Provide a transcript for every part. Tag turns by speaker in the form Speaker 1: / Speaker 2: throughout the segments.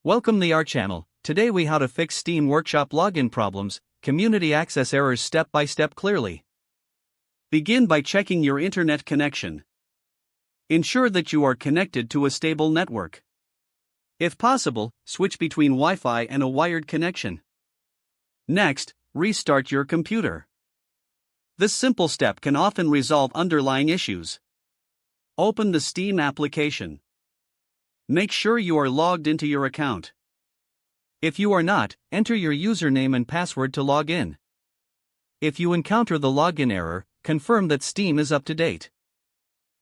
Speaker 1: Welcome to our channel. Today we how to fix Steam Workshop login problems, community access errors step by step clearly. Begin by checking your internet connection. Ensure that you are connected to a stable network. If possible, switch between Wi-Fi and a wired connection. Next, restart your computer. This simple step can often resolve underlying issues. Open the Steam application. Make sure you are logged into your account. If you are not, enter your username and password to log in. If you encounter the login error, confirm that Steam is up to date.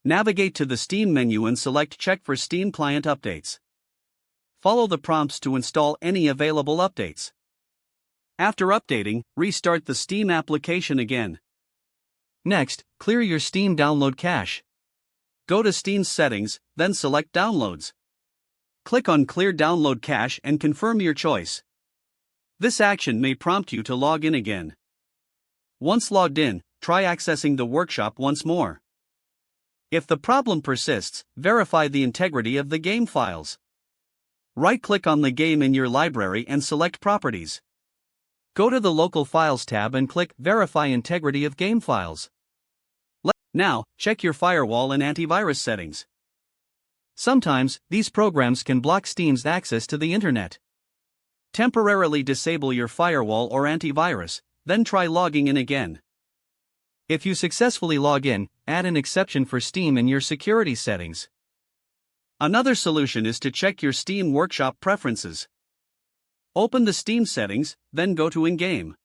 Speaker 1: Navigate to the Steam menu and select Check for Steam Client Updates. Follow the prompts to install any available updates. After updating, restart the Steam application again. Next, clear your Steam download cache. Go to Steam's settings, then select Downloads. Click on Clear Download Cache and confirm your choice. This action may prompt you to log in again. Once logged in, try accessing the workshop once more. If the problem persists, verify the integrity of the game files. Right-click on the game in your library and select Properties. Go to the Local Files tab and click Verify Integrity of Game Files. Now, check your firewall and antivirus settings. Sometimes, these programs can block Steam's access to the internet. Temporarily disable your firewall or antivirus, then try logging in again. If you successfully log in, add an exception for Steam in your security settings. Another solution is to check your Steam Workshop preferences. Open the Steam settings, then go to In-Game.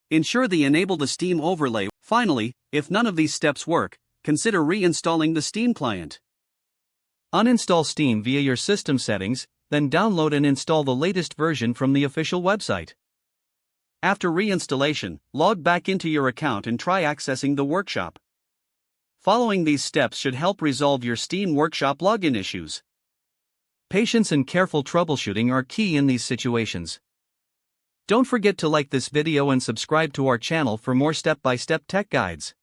Speaker 1: Ensure the Enable the Steam overlay. Finally, if none of these steps work, consider reinstalling the Steam client. Uninstall Steam via your system settings, then download and install the latest version from the official website. After reinstallation, log back into your account and try accessing the workshop. Following these steps should help resolve your Steam Workshop login issues. Patience and careful troubleshooting are key in these situations. Don't forget to like this video and subscribe to our channel for more step-by-step tech guides.